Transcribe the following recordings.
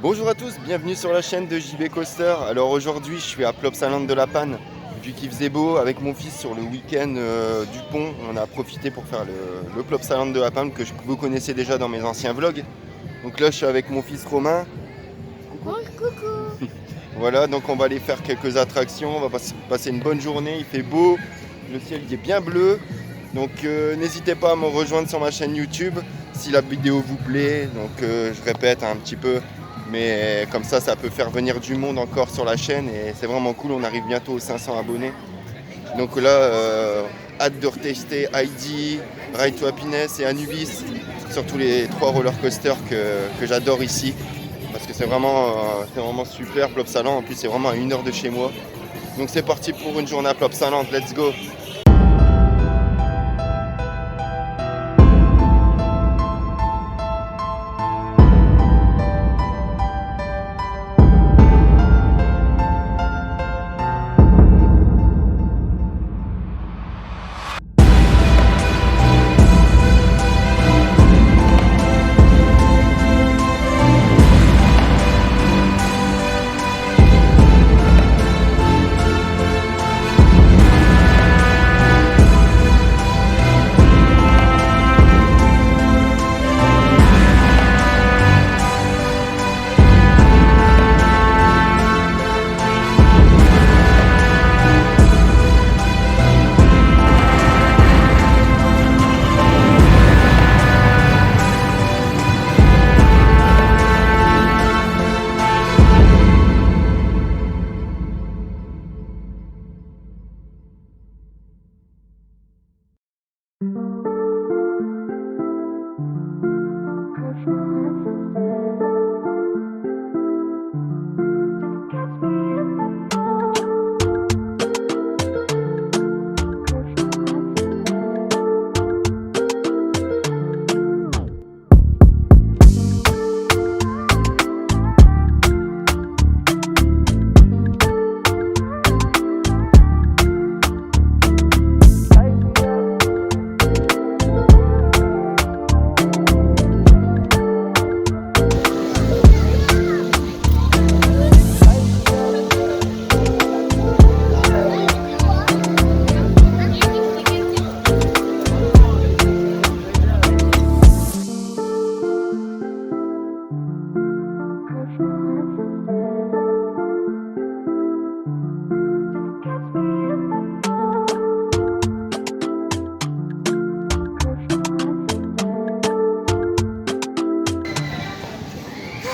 Bonjour à tous, bienvenue sur la chaîne de JB Coaster. Alors aujourd'hui je suis à Plopsaland de la Panne. Vu qu'il faisait beau avec mon fils sur le week-end du pont, on a profité pour faire le Plopsaland de la Panne que vous connaissez déjà dans mes anciens vlogs. Donc là je suis avec mon fils Romain. Coucou. Voilà, donc on va aller faire quelques attractions, on va passer une bonne journée, il fait beau, le ciel il est bien bleu. Donc n'hésitez pas à me rejoindre sur ma chaîne YouTube si la vidéo vous plaît. Donc je répète un petit peu. Mais comme ça peut faire venir du monde encore sur la chaîne et c'est vraiment cool, on arrive bientôt aux 500 abonnés. Donc là, hâte de retester Heidi, Ride to Happiness et Anubis, surtout les 3 roller coasters que j'adore ici. Parce que c'est vraiment super, Plopsaland, en plus c'est vraiment à 1 heure de chez moi. Donc c'est parti pour une journée à Plopsaland, let's go!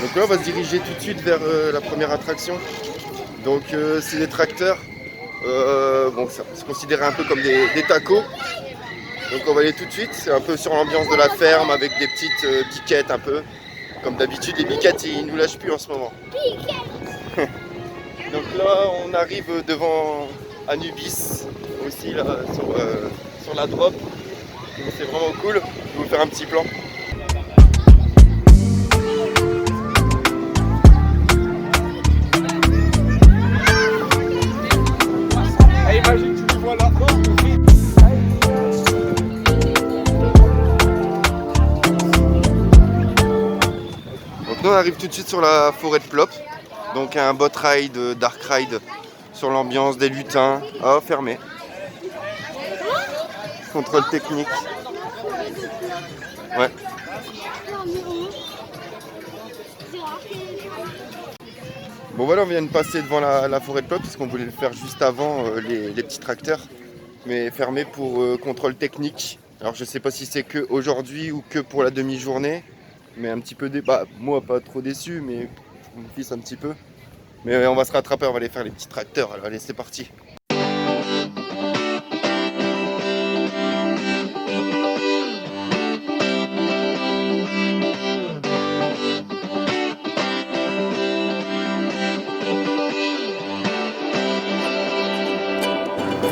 Donc là on va se diriger tout de suite vers la première attraction. Donc c'est des tracteurs. Bon, ça peut se considérer un peu comme des tacos. Donc on va aller tout de suite. C'est un peu sur l'ambiance de la ferme avec des petites biquettes un peu. Comme d'habitude, les biquettes ils nous lâchent plus en ce moment. Donc là on arrive devant Anubis aussi là sur la drop. Donc c'est vraiment cool. Je vais vous faire un petit plan. On arrive tout de suite sur la forêt de Plop, donc un bot ride, dark ride sur l'ambiance des lutins. Ah, fermé. Contrôle technique. Ouais. Bon voilà, on vient de passer devant la forêt de Plop parce qu'on voulait le faire juste avant les petits tracteurs, mais fermé pour contrôle technique. Alors je sais pas si c'est que aujourd'hui ou que pour la demi-journée. Mais un petit peu moi pas trop déçu, mais mon fils un petit peu. Mais on va se rattraper, on va aller faire les petits tracteurs. Alors allez, c'est parti.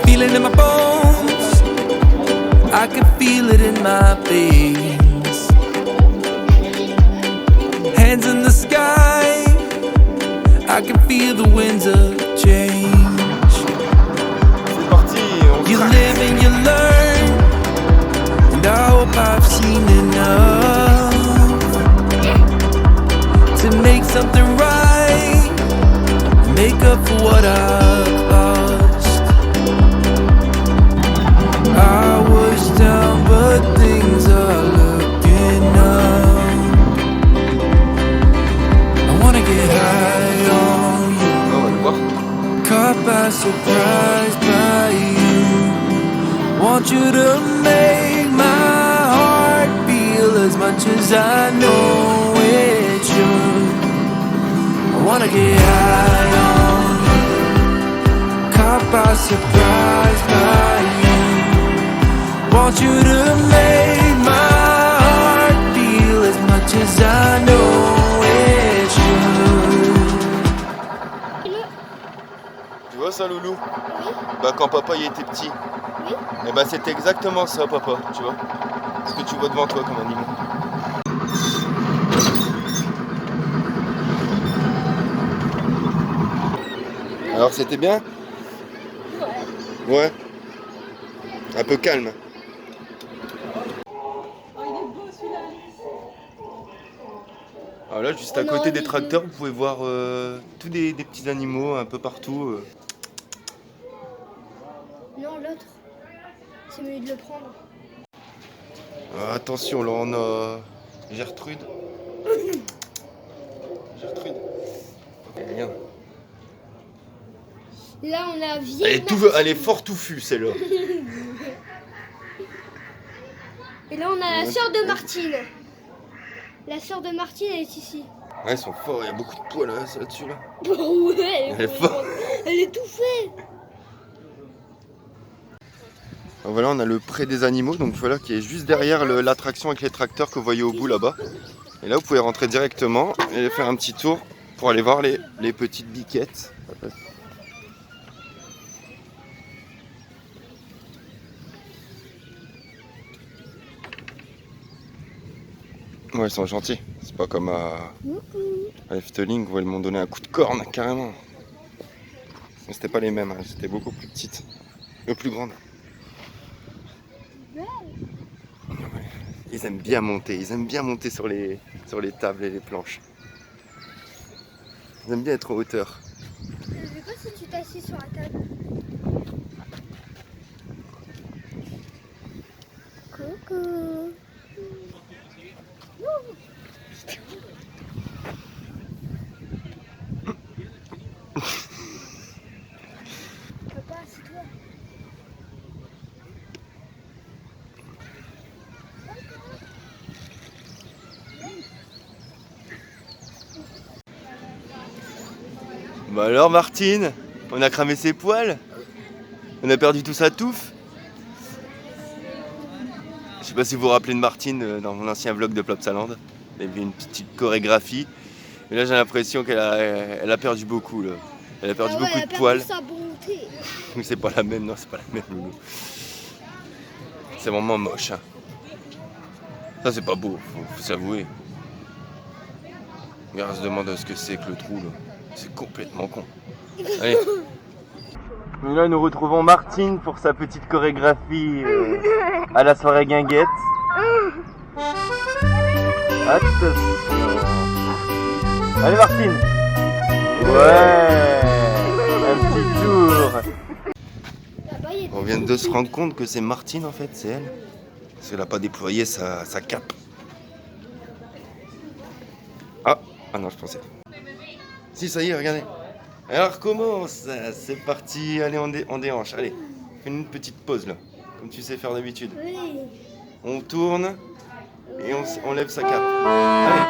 Feeling in my bones, I can feel it in my veins. Hands in the sky, I can feel the winds of change. C'est parti, You live and you learn, and I hope I've seen enough to make something right, make up for what I've lost. I was down, but things are looking up. I wanna get high on you, On va le voir. caught by surprise by you. Want you to make my heart feel as much as I know it should. I wanna get high on you, caught by surprise by you. Want you to make my heart feel as much as I know it should. Tu vois ça, Loulou? Bah quand papa y était petit. Et bah c'était exactement ça, papa, tu vois. Ce que tu vois devant toi comme animal. Alors c'était bien? Ouais. Un peu calme. Alors là, juste à côté des tracteurs, vous pouvez voir tous des petits animaux un peu partout. Non, l'autre. C'est mieux de le prendre. Attention, là on a Gertrude. Gertrude. Regarde. Là, on a vieille. Elle est fort touffue celle-là. Et là, on a la sœur de Martine. La sœur de Martine, elle est ici. Ouais, ils sont forts, il y a beaucoup de poils là-dessus là. Ouais, Elle est forte. Elle est étouffée. Voilà, on a le pré des animaux, donc voilà, qui est juste derrière l'attraction avec les tracteurs que vous voyez au bout là-bas. Et là, vous pouvez rentrer directement et faire un petit tour pour aller voir les petites biquettes. Ouais, ils sont gentils. C'est pas comme à Efteling où elles m'ont donné un coup de corne carrément. Mais c'était pas les mêmes, hein. C'était beaucoup plus petites. Plus grandes. Ils aiment bien monter sur les tables et les planches. Ils aiment bien être en hauteur. Je sais pas si tu t'assis sur la table. Coucou. Papa, assieds-toi. Bah alors Martine, on a cramé ses poils? On a perdu tout sa touffe? Je sais pas si vous vous rappelez de Martine dans mon ancien vlog de Plopsaland. Elle avait une petite chorégraphie. Mais là j'ai l'impression qu'elle a perdu beaucoup là. Elle a perdu beaucoup de poils. Sa bonté. Mais c'est pas la même, non c'est pas la même Loulou. C'est vraiment moche. Hein. Ça c'est pas beau, faut s'avouer. Regarde, on se demande ce que c'est que le trou là. C'est complètement con. Allez. Et là nous retrouvons Martine pour sa petite chorégraphie à la soirée guinguette. Attention. Allez Martine. Ouais. Un petit tour. On vient de se rendre compte que c'est Martine en fait, c'est elle. Parce qu'elle n'a pas déployé sa cape. Ah non je pensais. Si ça y est, regardez. Alors commence, c'est parti, allez on déhanche, allez. Fais une petite pause là, comme tu sais faire d'habitude. Oui. On tourne et on lève sa cape. Allez.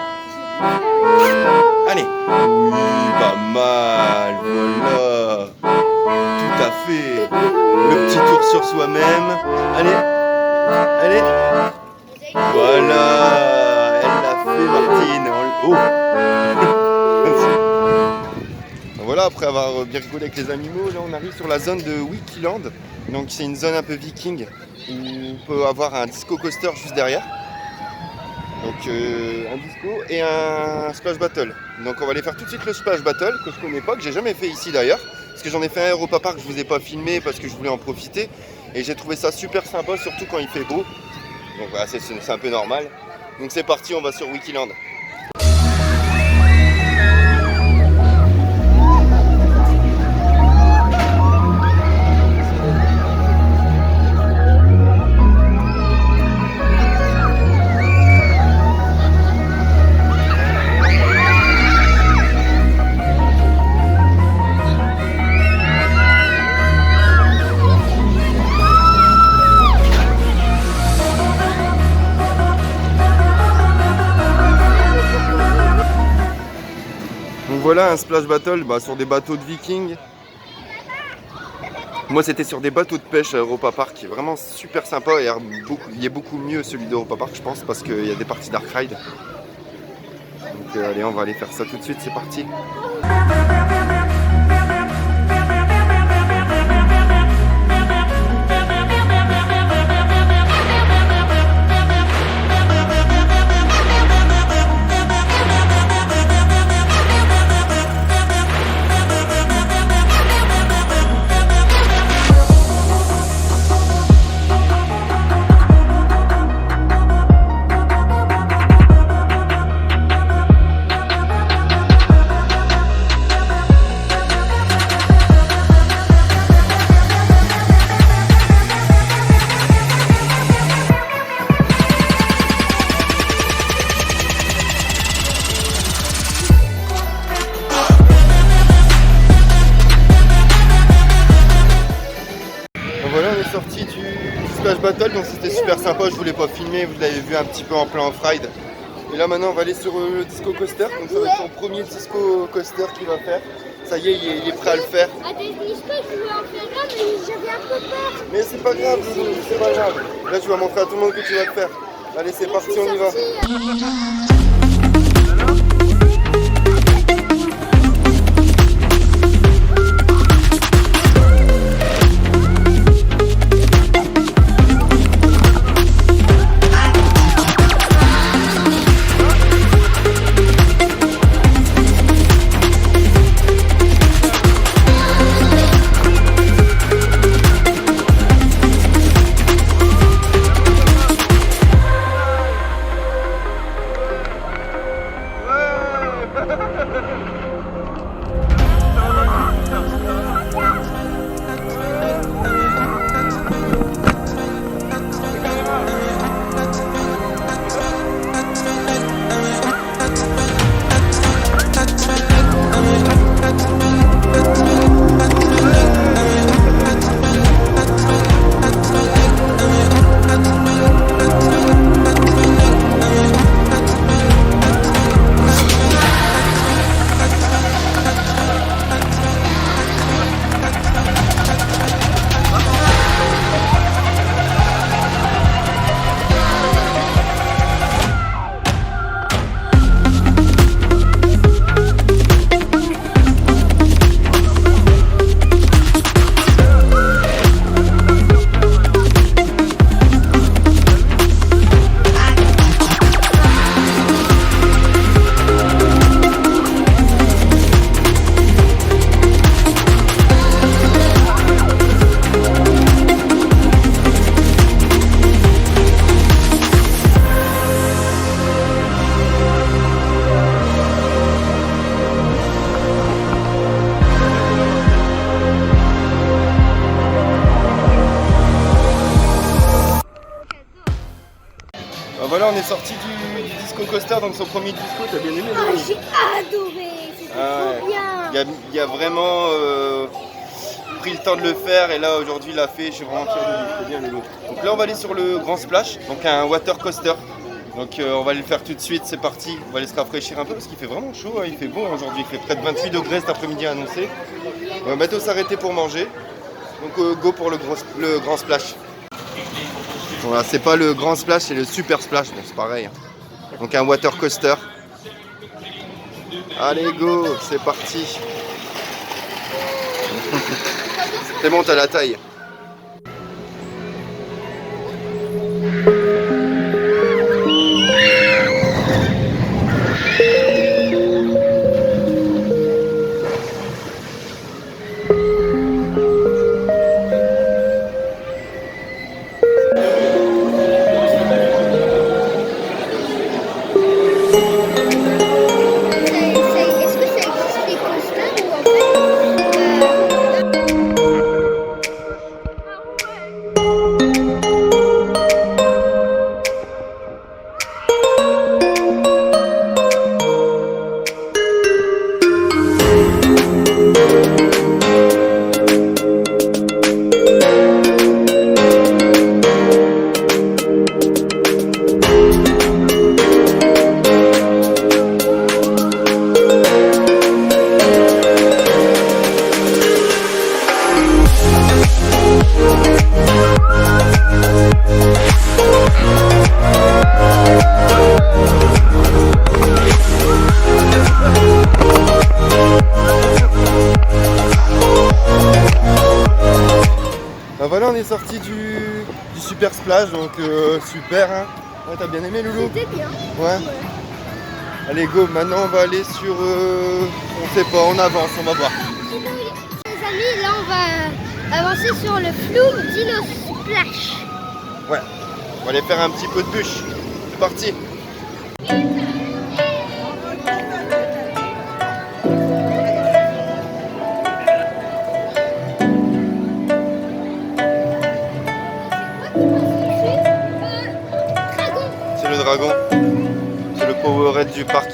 Allez. Oui, pas mal, voilà. Tout à fait. Le petit tour sur soi-même. Allez. Allez. Voilà. Elle l'a fait Martine. Oh. Voilà, après avoir bien rigolé avec les animaux, là on arrive sur la zone de Wikiland. Donc c'est une zone un peu viking où on peut avoir un disco coaster juste derrière. Donc un disco et un splash battle. Donc on va aller faire tout de suite le splash battle que je connais pas, que j'ai jamais fait ici d'ailleurs. Parce que j'en ai fait un à Europa Park, je vous ai pas filmé parce que je voulais en profiter. Et j'ai trouvé ça super sympa, surtout quand il fait beau. Donc voilà, c'est un peu normal. Donc c'est parti, on va sur Wikiland. voilà un splash battle sur des bateaux de vikings. Moi c'était sur des bateaux de pêche à Europa Park, qui est vraiment super sympa et il est beaucoup mieux celui d'Europa Park je pense parce qu'il y a des parties Dark Ride. Donc allez, on va aller faire ça tout de suite, c'est parti. Voilà, on est sorti du Splash Battle, donc c'était super sympa, je voulais pas filmer, vous l'avez vu un petit peu en plein off-ride. Et là maintenant on va aller sur le disco coaster, donc ça va être son premier disco coaster qu'il va faire. Ça y est, il est prêt à le faire. À des discos, je voulais en faire un, mais j'avais un peu peur. Mais c'est pas grave, c'est pas grave. Là tu vas montrer à tout le monde que tu vas le faire. Allez, c'est parti, on y va. Voilà, on est sorti du disco coaster, donc son premier disco, t'as bien aimé? J'ai adoré, c'était trop bien. Il a vraiment pris le temps de le faire et là aujourd'hui il l'a fait, je suis vraiment fier de lui, c'est bien Lolo. Donc là on va aller sur le grand splash, donc un water coaster. Donc on va aller le faire tout de suite, c'est parti, on va aller se rafraîchir un peu parce qu'il fait vraiment chaud, hein. Il fait beau aujourd'hui, il fait près de 28 degrés cet après-midi annoncé. On va bientôt s'arrêter pour manger, donc go pour le grand splash. Voilà, c'est pas le grand splash, c'est le super splash, bon c'est pareil. Donc un water coaster. Allez go, c'est parti. C'est bon, t'as la taille. est sorti du super splash, donc super. Hein. Ouais, t'as bien aimé, Loulou? C'était bien. Ouais. Allez, go, maintenant on va aller sur... on sait pas, on avance, on va voir. Les amis, là on va avancer sur le Flume Dino Splash. Ouais, on va aller faire un petit peu de bûche. C'est parti. C'est le dragon. C'est le Powerade du parc.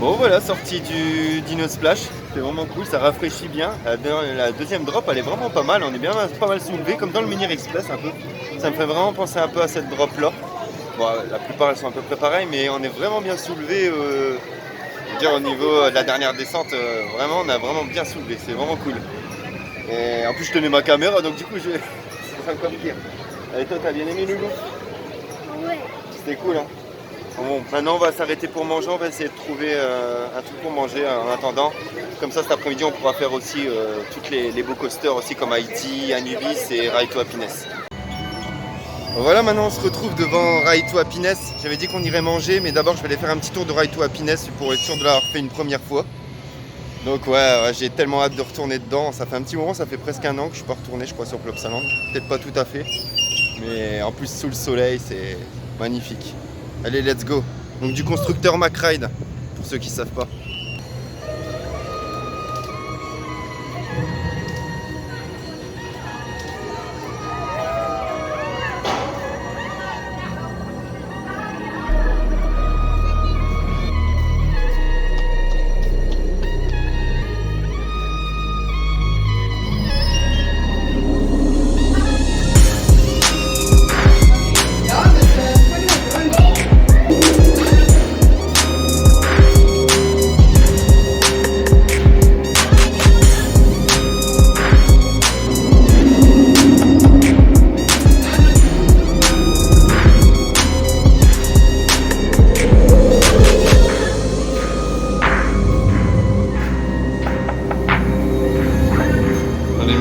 Bon voilà, sortie du Dino Splash, c'est vraiment cool, ça rafraîchit bien. La deuxième drop elle est vraiment pas mal, on est bien pas mal soulevé comme dans le Mini Express un peu. Ça me fait vraiment penser un peu à cette drop là. Bon, la plupart elles sont à peu près pareilles mais on est vraiment bien soulevé au niveau de la dernière descente, vraiment on a vraiment bien soulevé, c'est vraiment cool. Et en plus je tenais ma caméra donc du coup c'est encore pire. Allez toi t'as bien aimé Loulou? Ouais. C'était cool hein. Bon, maintenant on va s'arrêter pour manger, on va essayer de trouver un truc pour manger en attendant. Comme ça cet après-midi on pourra faire aussi toutes les beaux coasters aussi comme Haïti, Anubis et Ride to Happiness. Voilà, maintenant on se retrouve devant Ride to Happiness. J'avais dit qu'on irait manger mais d'abord je vais aller faire un petit tour de Ride to Happiness pour être sûr de l'avoir fait une première fois. Donc ouais, j'ai tellement hâte de retourner dedans. Ça fait un petit moment, ça fait presque un an que je suis pas retourné, je crois, sur Plopsaland. Peut-être pas tout à fait, mais en plus sous le soleil, c'est magnifique. Allez, let's go. Donc du constructeur McRide, pour ceux qui savent pas.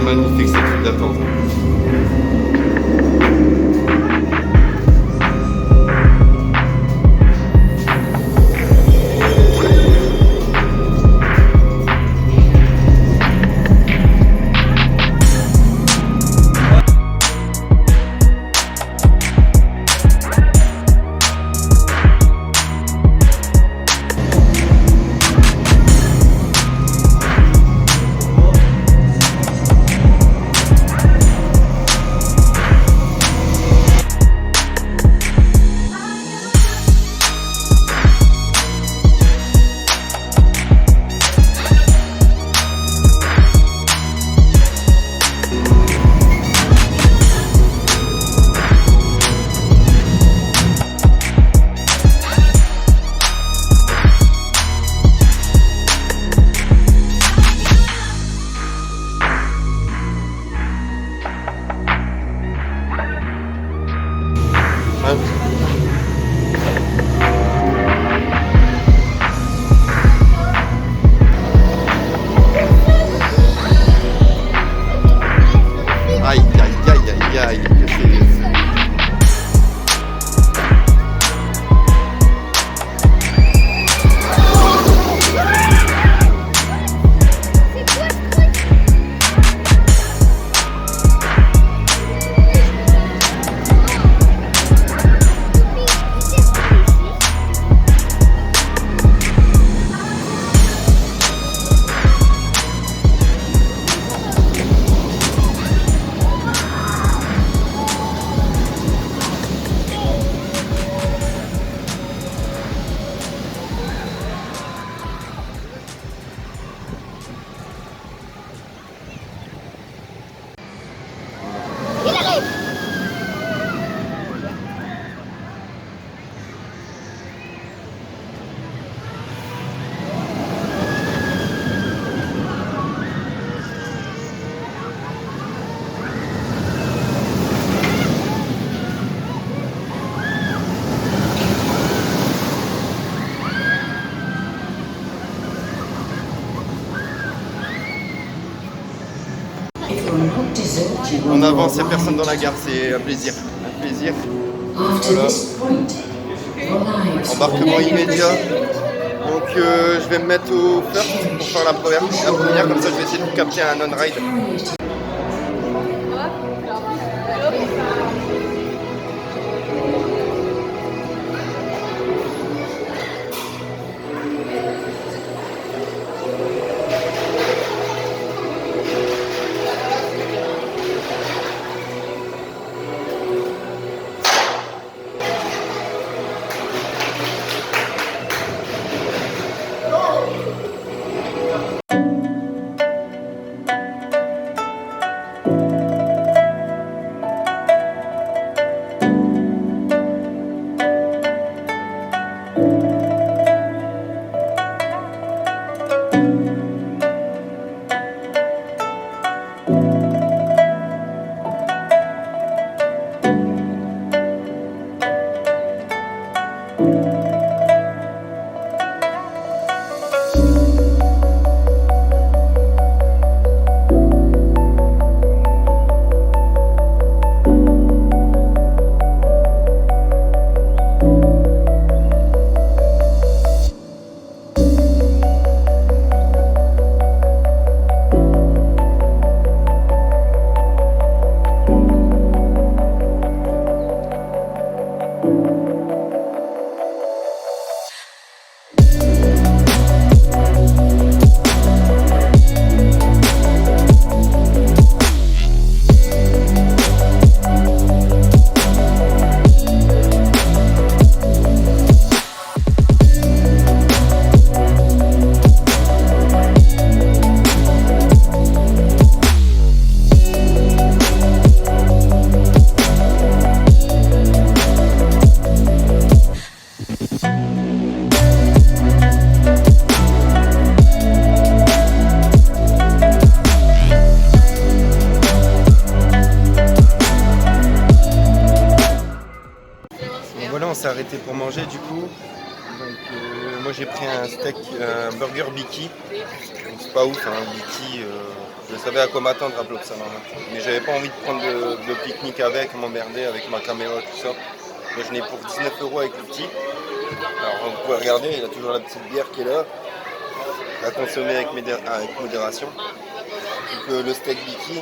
Magnifique cette file d'attente. Aïe, aïe, aïe, aïe, aïe. On avance, il n'y a personne dans la gare, c'est un plaisir. Un plaisir. Voilà. Embarquement immédiat. Donc je vais me mettre au first pour faire la première, comme ça je vais essayer de capter un on-ride. arrêté pour manger du coup. Donc, moi j'ai pris un steak, un burger Biki. Donc c'est pas ouf, hein, Biki. Je savais à quoi m'attendre à Plopsaland. Mais j'avais pas envie de prendre le pique-nique avec, m'emmerder avec ma caméra tout ça. Donc je n'ai pour 19 € avec le petit. Alors vous pouvez regarder, il y a toujours la petite bière qui est là. À consommer avec modération. Donc, le steak Biki,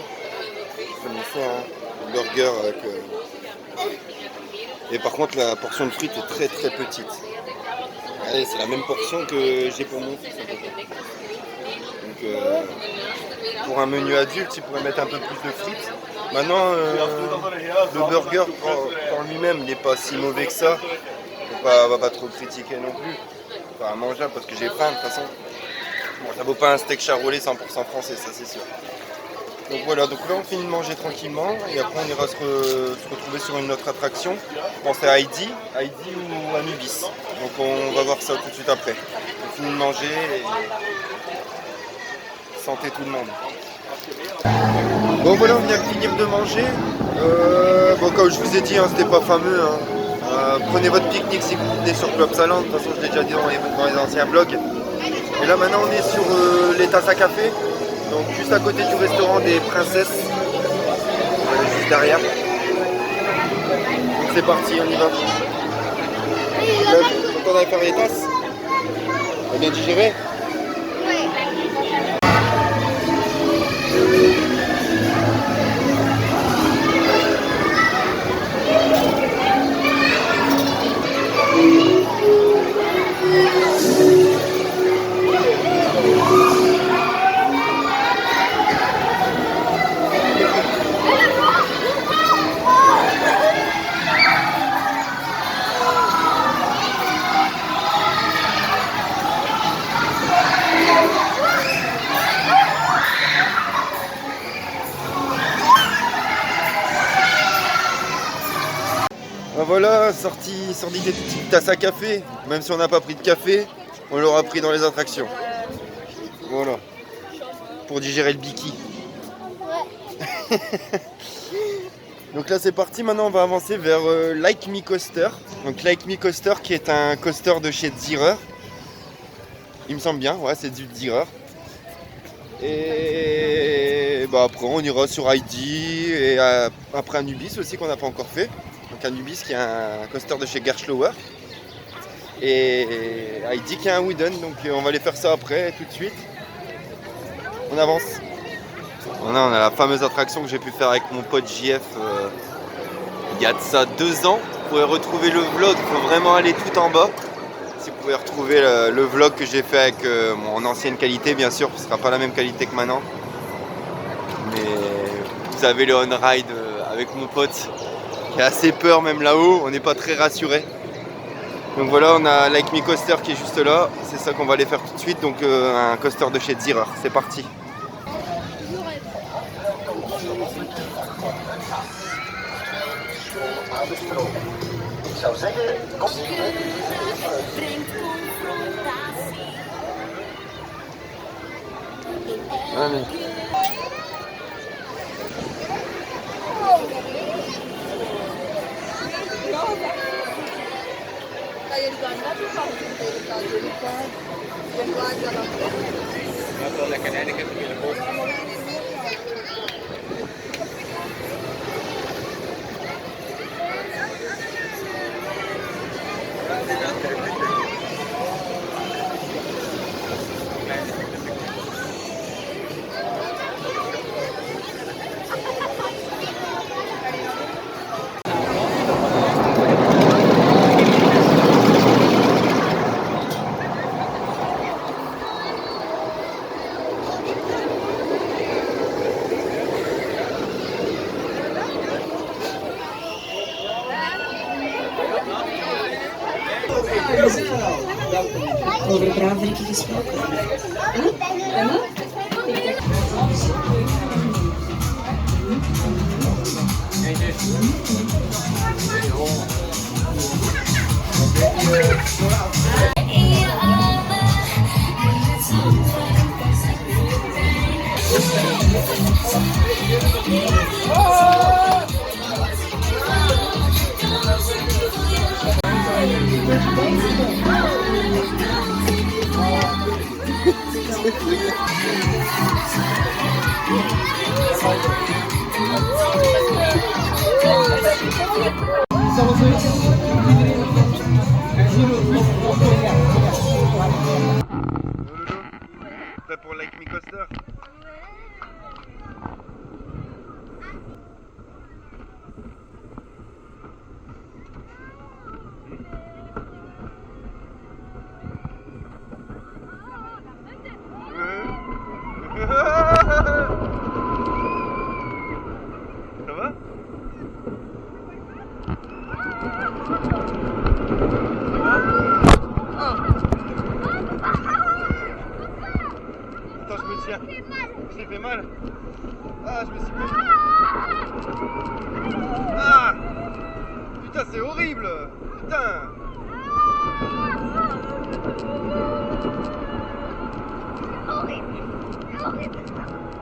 vous connaissez, hein, le burger avec... Et par contre la portion de frites est très très petite. Allez, c'est la même portion que j'ai pour mon fils. Donc pour un menu adulte, il pourrait mettre un peu plus de frites. Maintenant, le burger par lui-même, il n'est pas si mauvais que ça. On va pas trop le critiquer non plus. Enfin, mangeable parce que j'ai faim de toute façon. Bon, ça vaut pas un steak charolais 100% français, ça c'est sûr. Donc voilà, donc là on finit de manger tranquillement et après on ira se retrouver sur une autre attraction. Je pense à Heidi ou Anubis. Donc on va voir ça tout de suite après. On finit de manger et santé tout le monde. Bon voilà, on vient de finir de manger. Bon, comme je vous ai dit, hein, c'était pas fameux. Hein. Prenez votre pique-nique si vous venez sur Plopsaland. De toute façon, je l'ai déjà dit dans les anciens vlogs. Et là maintenant on est sur les tasses à café. Donc juste à côté du restaurant des Princesses, juste derrière. Donc c'est parti, on y va. On a faire les tasses. On a bien digéré. Voilà, sorti des petites tasses à café. Même si on n'a pas pris de café, on l'aura pris dans les attractions. Voilà. Pour digérer le Biki. Ouais. Donc là c'est parti, maintenant on va avancer vers Like Me Coaster. Donc Like Me Coaster qui est un coaster de chez Zierer. Il me semble bien, ouais, c'est du Zierer. Et bah, après on ira sur Heidi et après Anubis aussi qu'on n'a pas encore fait. Donc Anubis qui est un coaster de chez Gerstlauer. Et Heidi qui est un Wooden, donc on va aller faire ça après tout de suite. On avance. On a la fameuse attraction que j'ai pu faire avec mon pote JF il y a de ça 2 ans. Vous pouvez retrouver le vlog, il faut vraiment aller tout en bas. Si vous pouvez retrouver le vlog que j'ai fait avec mon ancienne qualité, bien sûr, ce ne sera pas la même qualité que maintenant. Mais vous avez le on-ride avec mon pote qui a assez peur même là-haut, on n'est pas très rassuré. Donc voilà, on a Like Me Coaster qui est juste là, c'est ça qu'on va aller faire tout de suite, donc un coaster de chez Zierer, c'est parti. Allez. Over praat denk ik gesproken. Emma? Prêt pour Like Me Coaster? Ça va? Attends, je me tiens. Je t'ai fait mal. Ah, je me suis fait. Ah! Putain, c'est horrible! Putain!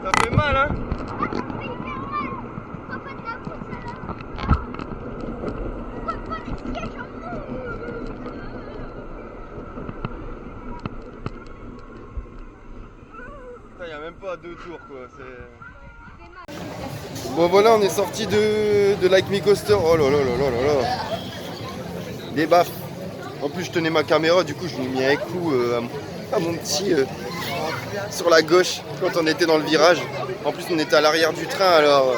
Ça fait mal, hein? Il n'y a même pas 2 tours, quoi. Bon, voilà, on est sorti de Like Me Coaster. Oh là là là là là là. Des baffes. En plus, je tenais ma caméra, du coup, je lui ai mis un coup à mon petit sur la gauche quand on était dans le virage. En plus, on était à l'arrière du train, alors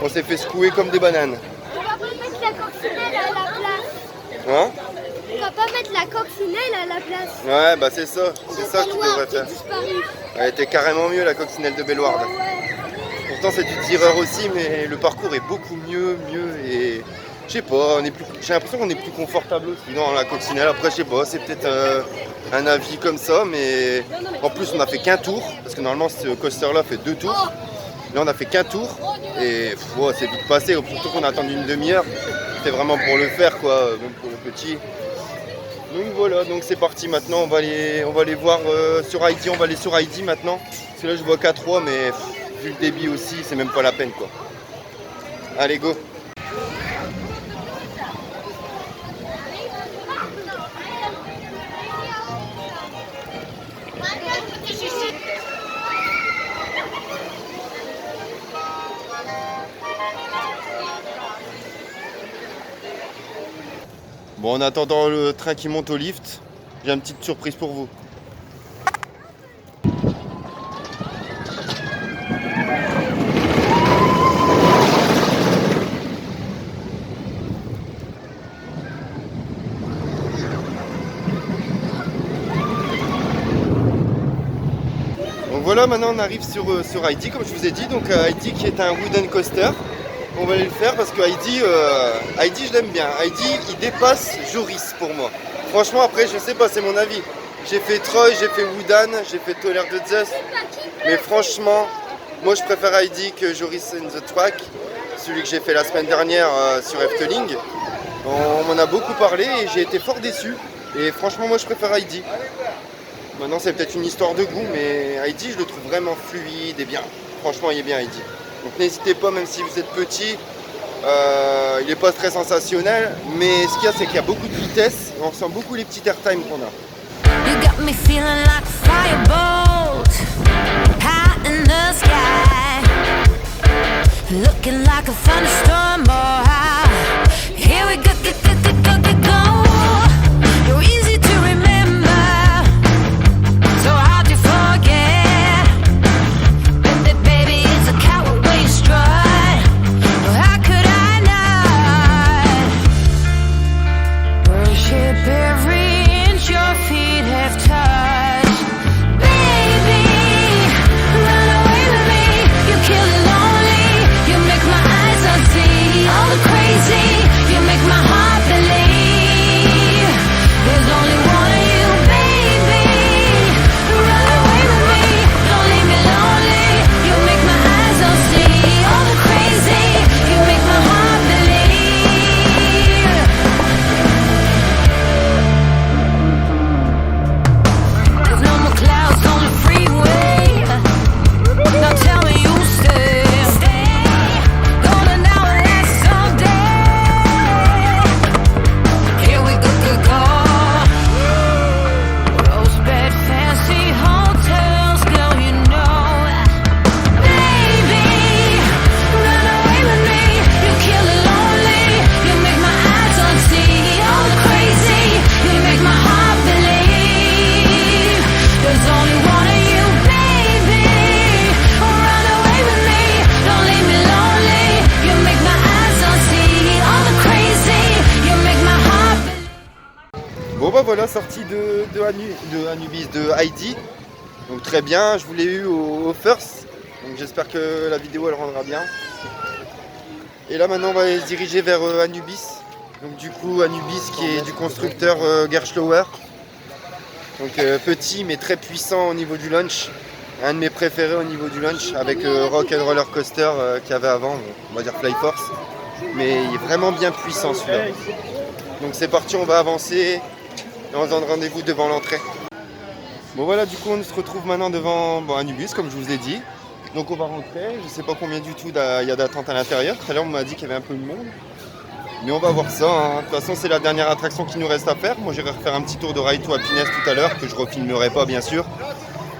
on s'est fait secouer comme des bananes. On va pas mettre la coccinelle à la place. Hein? On va pas mettre la coccinelle à la place. Ouais, bah c'est ça que tu devrais faire. Elle était carrément mieux, la coccinelle de Bellewaerde. Pourtant, c'est du tireur aussi, mais le parcours est beaucoup mieux et je sais pas, j'ai l'impression qu'on est plus confortable aussi dans la coccinelle. Après, je sais pas, c'est peut-être un avis comme ça, mais en plus, on a fait qu'un tour, parce que normalement, ce coaster-là fait 2 tours. Là, on a fait qu'un tour, et ouais, c'est vite passé, surtout qu'on a attendu une demi-heure. C'était vraiment pour le faire, quoi, même pour le petit. Donc voilà, donc c'est parti maintenant, on va aller voir sur Heidi, on va aller sur Heidi maintenant. Parce que là, je vois K3, mais vu le débit aussi, c'est même pas la peine, quoi. Allez, go! Bon, en attendant le train qui monte au lift, j'ai une petite surprise pour vous. Donc voilà, maintenant on arrive sur Heidi, comme je vous ai dit. Donc Heidi qui est un wooden coaster. On va aller le faire parce que Heidi je l'aime bien. Heidi, il dépasse Joris pour moi. Franchement, après, je sais pas, c'est mon avis. J'ai fait Troy, j'ai fait Woodan, j'ai fait Toller de Zeus. Mais franchement, moi je préfère Heidi que Joris in the Track. Celui que j'ai fait la semaine dernière sur Efteling. On m'en a beaucoup parlé et j'ai été fort déçu. Et franchement, moi je préfère Heidi. Maintenant, c'est peut-être une histoire de goût, mais Heidi, je le trouve vraiment fluide et bien. Franchement, il est bien Heidi. Donc n'hésitez pas, même si vous êtes petit, il n'est pas très sensationnel, mais ce qu'il y a, c'est qu'il y a beaucoup de vitesse, et on ressent beaucoup les petits airtime qu'on a. You got me feeling like a firebolt, high in the sky, looking like a thunderstorm, boy. Here we go, go. You're easy to remember, so hard to forget. Baby, it's a coward way you strut. How could I not worship every inch your feet have touched? Baby, run away with me. You kill it lonely. You make my eyes unsee. All the Bon bah voilà, sortie de Anubis, de Heidi. Donc très bien, je vous l'ai eu au first. Donc j'espère que la vidéo elle rendra bien. Et là maintenant on va se diriger vers Anubis. Donc du coup Anubis qui est du constructeur Gerstlauer. Donc petit mais très puissant au niveau du launch. Un de mes préférés au niveau du launch avec Rock and Roller Coaster qu'il y avait avant, on va dire Fly Force. Mais il est vraiment bien puissant celui-là. Donc c'est parti, on va avancer et on se donne rendez-vous devant l'entrée. Bon voilà, du coup on se retrouve maintenant devant Anubis comme je vous ai dit. Donc on va rentrer, je ne sais pas combien du tout il y a d'attente à l'intérieur. Tout à l'heure on m'a dit qu'il y avait un peu de monde. Mais on va voir ça, hein. De toute façon c'est la dernière attraction qu'il nous reste à faire. Moi j'irai refaire un petit tour de Ride to Happiness tout à l'heure, que je refilmerai pas bien sûr.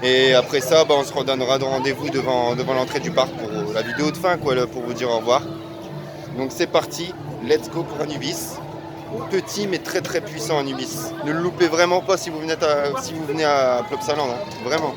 Et après ça on se redonnera de rendez-vous devant l'entrée du parc pour la vidéo de fin, quoi, pour vous dire au revoir. Donc c'est parti, let's go pour Anubis. Petit mais très très puissant Anubis. Ne le loupez vraiment pas si vous venez à Plopsaland, hein. Vraiment.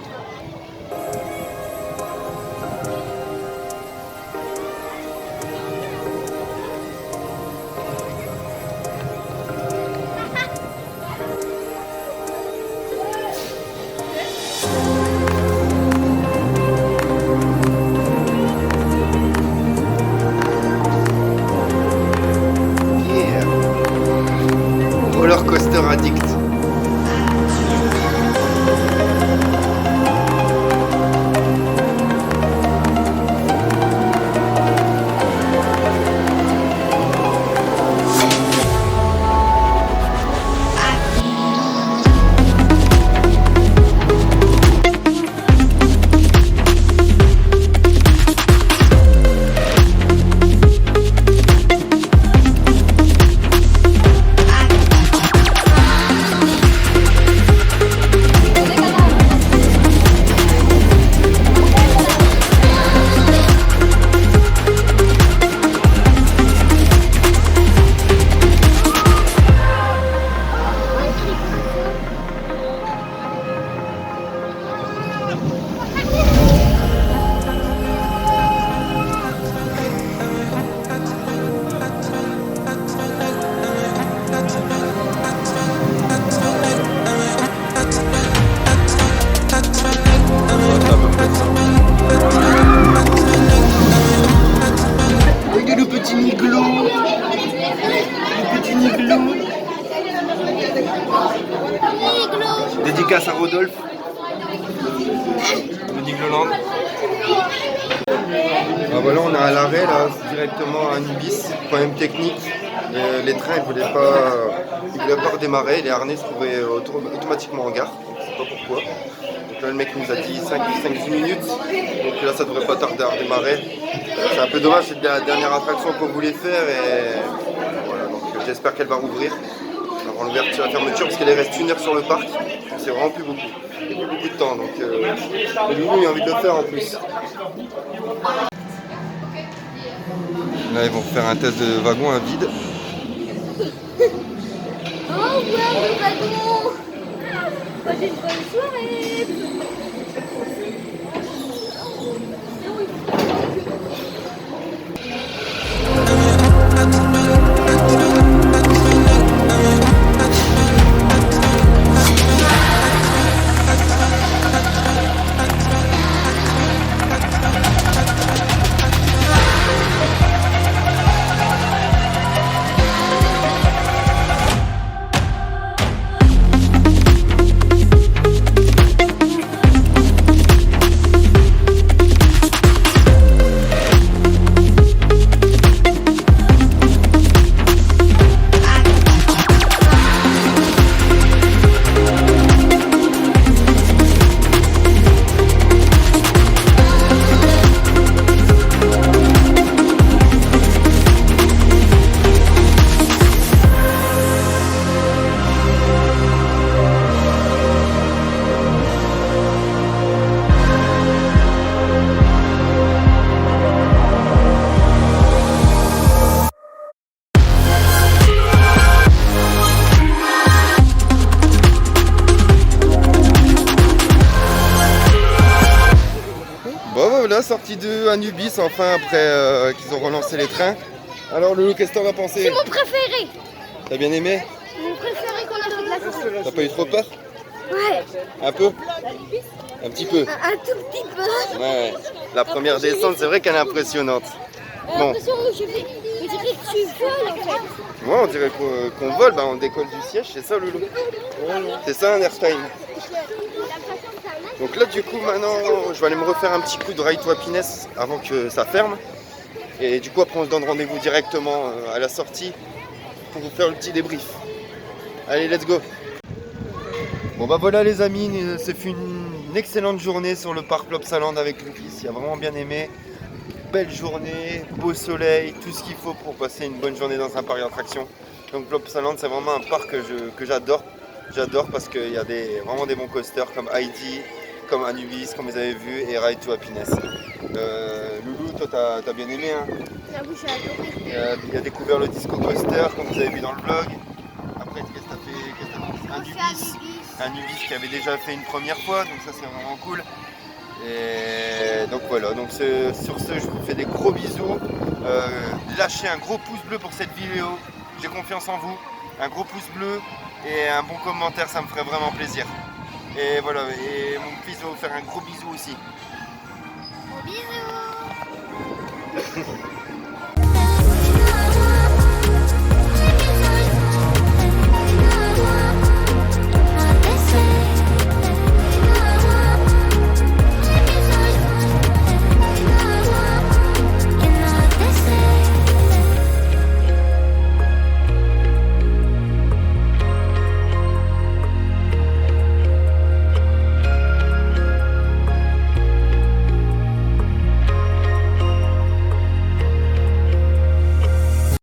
Roller coaster addict. Dédicace à Rodolphe de Nigloland. Ah voilà, on est à l'arrêt là, directement à Anubis. Problème technique, les trains ils voulaient pas redémarrer, les harnais se trouvaient automatiquement en gare, je sais pas pourquoi. Donc là le mec nous a dit 5-10 minutes, donc là ça devrait pas tarder à redémarrer. C'est un peu dommage, c'est la dernière attraction qu'on voulait faire et voilà, donc j'espère qu'elle va rouvrir avant l'ouverture et la fermeture parce qu'il reste 1 heure sur le parc, c'est vraiment plus beaucoup. Il n'y a plus beaucoup de temps, donc lui il a envie de le faire en plus. Là ils vont faire un test de wagon à vide. Oh ouais, le wagon. Passez une bonne soirée. Voilà, sortie de Anubis enfin après qu'ils ont relancé les trains. Alors Loulou, qu'est-ce que t'en as pensé? C'est mon préféré. T'as bien aimé? Mon préféré qu'on a fait de la course. T'as pas eu trop peur? Ouais, Un peu? Un petit peu? un tout petit peu. Ouais. La première descente, c'est vrai qu'elle est impressionnante. Bon. L'impression que je dirais que tu voles en fait. Ouais, on dirait qu'on vole, bah on décolle du siège, c'est ça Loulou. C'est ça un airtime. Donc là du coup maintenant je vais aller me refaire un petit coup de Ride to Happiness avant que ça ferme. Et du coup après on se donne rendez-vous directement à la sortie pour vous faire le petit débrief. Allez, let's go. Bon bah voilà les amis, ce fut une excellente journée sur le parc Plopsaland avec le fils, il a vraiment bien aimé. Belle journée, beau soleil, tout ce qu'il faut pour passer une bonne journée dans un parc d'attractions. Donc Plopsaland c'est vraiment un parc que j'adore. J'adore parce qu'il y a vraiment des bons coasters comme Heidi, comme Anubis, comme vous avez vu, et Ride to Happiness. Loulou, toi t'as bien aimé hein? J'avoue, j'ai adoré. Il a découvert le disco coaster comme vous avez vu dans le vlog. Après qu'est-ce que t'as fait? Anubis qui avait déjà fait une première fois, donc ça c'est vraiment cool. Et donc voilà, donc sur ce je vous fais des gros bisous. Lâchez un gros pouce bleu pour cette vidéo, j'ai confiance en vous. Un gros pouce bleu et un bon commentaire, ça me ferait vraiment plaisir. Et voilà, et mon fils va vous faire un gros bisou aussi. Bisous.